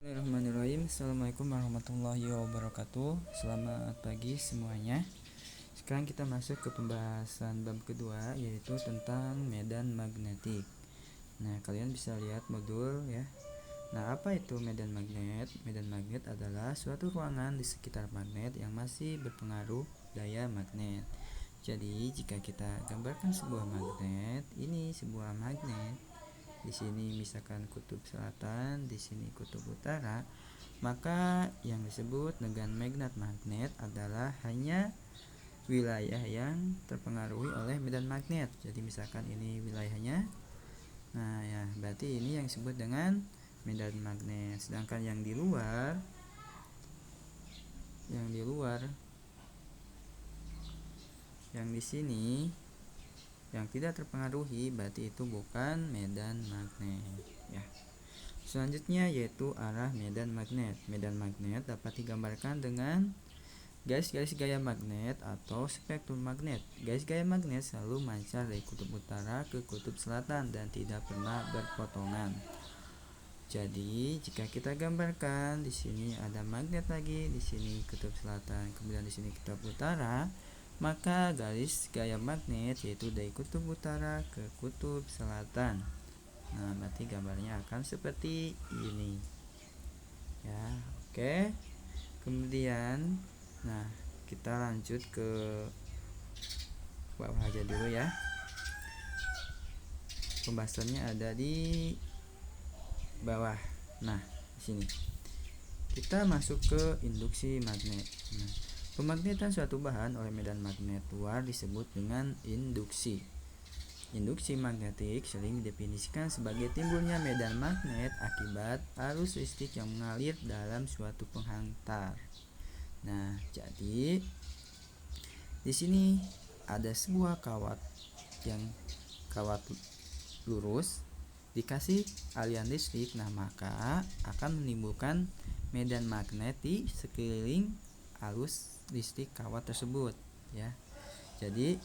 Bismillahirrahmanirrahim. Assalamualaikum warahmatullahi wabarakatuh. Selamat pagi semuanya. Sekarang kita masuk ke pembahasan bab kedua, yaitu tentang medan magnetik. Nah, kalian bisa lihat modul ya. Nah, apa itu medan magnet? Medan magnet adalah suatu ruangan di sekitar magnet yang masih berpengaruh daya magnet. Jadi, jika kita gambarkan sebuah magnet, ini sebuah magnet. Di sini misalkan kutub selatan, di sini kutub utara, maka yang disebut dengan magnet adalah hanya wilayah yang terpengaruhi oleh medan magnet. Jadi misalkan ini wilayahnya, nah ya berarti ini yang disebut dengan medan magnet. Sedangkan yang di luar yang di sini yang tidak terpengaruhi, berarti itu bukan medan magnet ya. Selanjutnya yaitu arah medan magnet. Medan magnet dapat digambarkan dengan garis-garis gaya magnet atau spektrum magnet. Garis gaya magnet selalu mancar dari kutub utara ke kutub selatan dan tidak pernah berpotongan. Jadi jika kita gambarkan, di sini ada magnet lagi, di sini kutub selatan, kemudian di sini kutub utara, maka garis gaya magnet yaitu dari kutub utara ke kutub selatan. Nah, berarti gambarnya akan seperti ini. Ya, oke. Kemudian, nah, kita lanjut ke bawah aja dulu ya. Pembahasannya ada di bawah. Nah, di sini. Kita masuk ke induksi magnet. Nah, pemagnetan suatu bahan oleh medan magnet luar disebut dengan induksi. Induksi magnetik sering didefinisikan sebagai timbulnya medan magnet akibat arus listrik yang mengalir dalam suatu penghantar. Nah, jadi di sini ada sebuah kawat lurus dikasih aliran listrik, nah maka akan menimbulkan medan magnet di sekeliling arus listrik kawat tersebut ya. Jadi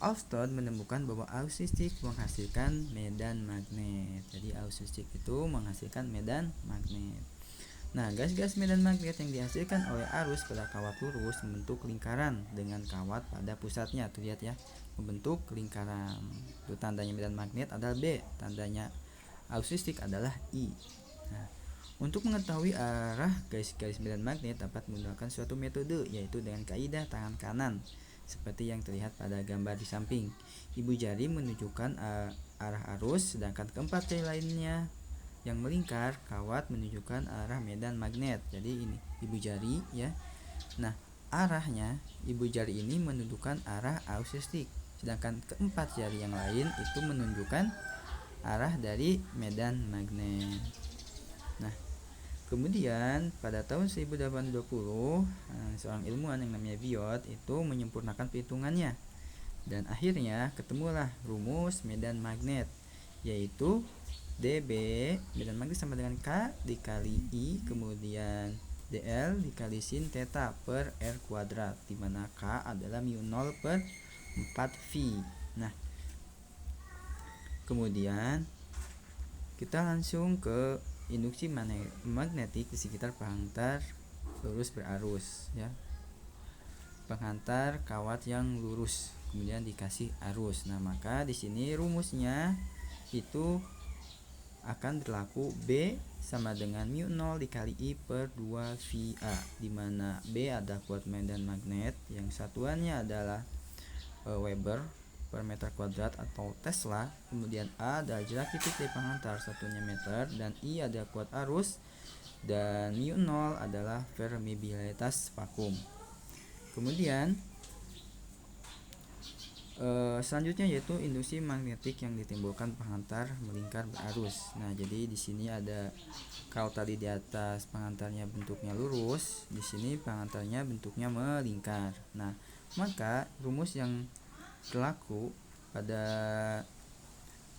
Alstom menemukan bahwa arus listrik menghasilkan medan magnet. Jadi arus listrik itu menghasilkan medan magnet. Nah, gas-gas medan magnet yang dihasilkan oleh arus pada kawat lurus membentuk lingkaran dengan kawat pada pusatnya. Tuh lihat ya, membentuk lingkaran. Itu tandanya medan magnet adalah B, tandanya arus listrik adalah I. Nah, untuk mengetahui arah garis-garis medan magnet dapat menggunakan suatu metode, yaitu dengan kaidah tangan kanan seperti yang terlihat pada gambar di samping. Ibu jari menunjukkan arah arus, sedangkan keempat jari lainnya yang melingkar kawat menunjukkan arah medan magnet. Jadi ini ibu jari ya. Nah, arahnya ibu jari ini menunjukkan arah arus listrik, sedangkan keempat jari yang lain itu menunjukkan arah dari medan magnet. Nah, kemudian pada tahun 1820 seorang ilmuwan yang namanya Biot itu menyempurnakan perhitungannya, dan akhirnya ketemulah rumus medan magnet, yaitu dB medan magnet sama dengan K dikali I kemudian dL dikali sin theta per R kuadrat, dimana K adalah mu 0 per 4V. Nah, kemudian kita langsung ke induksi magnetik di sekitar penghantar lurus berarus ya. Penghantar kawat yang lurus kemudian dikasih arus. Nah, maka di sini rumusnya itu akan berlaku B sama dengan mu 0 dikali I per 2VA, di mana B ada kuat medan magnet yang satuannya adalah Weber per meter kuadrat atau Tesla, kemudian A adalah jarak titik dari penghantar, satunya meter, dan I ada kuat arus, dan mu 0 adalah permeabilitas vakum. Kemudian selanjutnya yaitu induksi magnetik yang ditimbulkan penghantar melingkar berarus. Nah, jadi di sini ada, kalau tadi di atas penghantarnya bentuknya lurus, di sini penghantarnya bentuknya melingkar. Nah, maka rumus yang berlaku pada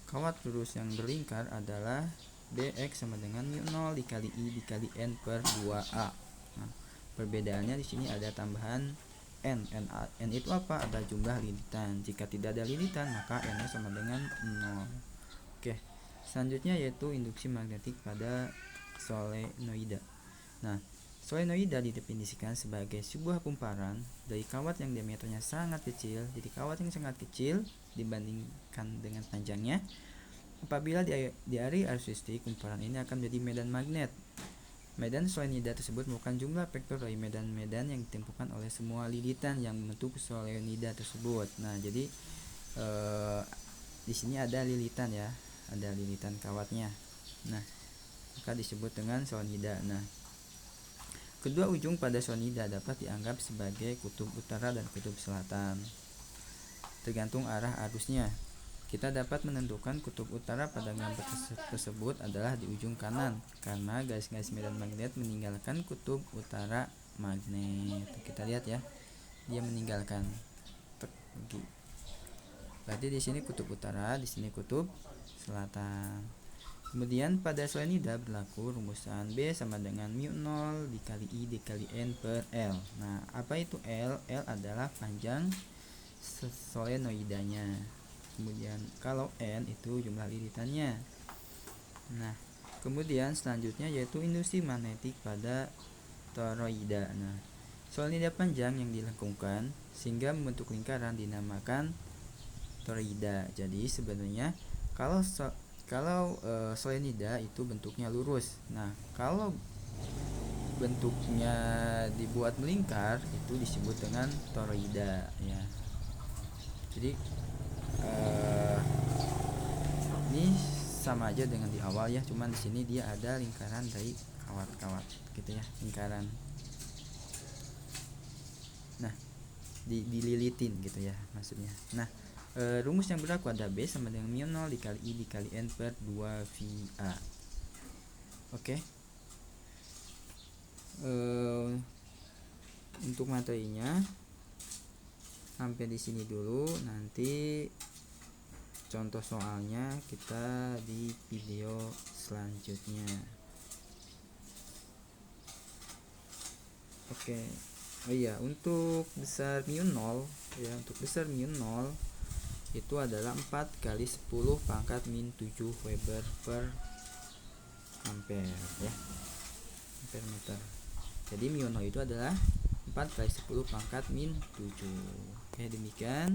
kawat lurus yang berlingkar adalah Bx sama dengan mu 0 dikali I dikali N per 2A. Nah, perbedaannya di sini ada tambahan N itu apa? Ada jumlah lilitan. Jika tidak ada lilitan, maka N sama dengan 0. Oke. Selanjutnya yaitu induksi magnetik pada solenoida. Nah, solenoida didefinisikan sebagai sebuah kumparan dari kawat yang diameternya sangat kecil. Jadi kawat yang sangat kecil dibandingkan dengan panjangnya. Apabila di area arus listrik, kumparan ini akan menjadi medan magnet. Medan solenoida tersebut merupakan jumlah vektor dari medan-medan yang ditemukan oleh semua lilitan yang membentuk solenoida tersebut. Nah, jadi di sini ada lilitan ya, ada lilitan kawatnya. Nah, maka disebut dengan solenoida. Nah, kedua ujung pada solenoida dapat dianggap sebagai kutub utara dan kutub selatan, tergantung arah arusnya. Kita dapat menentukan kutub utara pada gambar tersebut adalah di ujung kanan, karena garis-garis medan magnet meninggalkan kutub utara magnet. Kita lihat ya, dia meninggalkan. Berarti di sini kutub utara, di sini kutub selatan. Kemudian pada solenoida berlaku rumusan B sama dengan mu0 dikali I dikali N per L. Nah, apa itu L? L adalah panjang solenoidanya. Kemudian kalau N itu jumlah lilitannya. Nah, kemudian selanjutnya yaitu induksi magnetik pada toroida. Nah, solenoida panjang yang dilengkungkan sehingga membentuk lingkaran dinamakan toroida. Jadi sebenarnya kalau solenoida itu bentuknya lurus. Nah, kalau bentuknya dibuat melingkar itu disebut dengan toroida ya. Jadi ini sama aja dengan di awal ya, cuman di sini dia ada lingkaran dari kawat-kawat gitu ya, lingkaran. Nah, dililitin gitu ya maksudnya. Nah, rumus yang berlaku ada B sama dengan mu0 dikali I dikali N per 2VA. Oke. Untuk materinya sampai di sini dulu, nanti contoh soalnya kita di video selanjutnya. Oke. Oh iya, untuk besar mu0 ya, untuk besar mu0 itu adalah 4 kali 10 pangkat min 7 Weber per ampere ya, ampere meter. Jadi mu0 itu adalah 4 kali 10 pangkat min 7. Oke, demikian,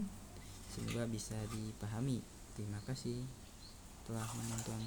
semoga bisa dipahami. Terima kasih telah menonton.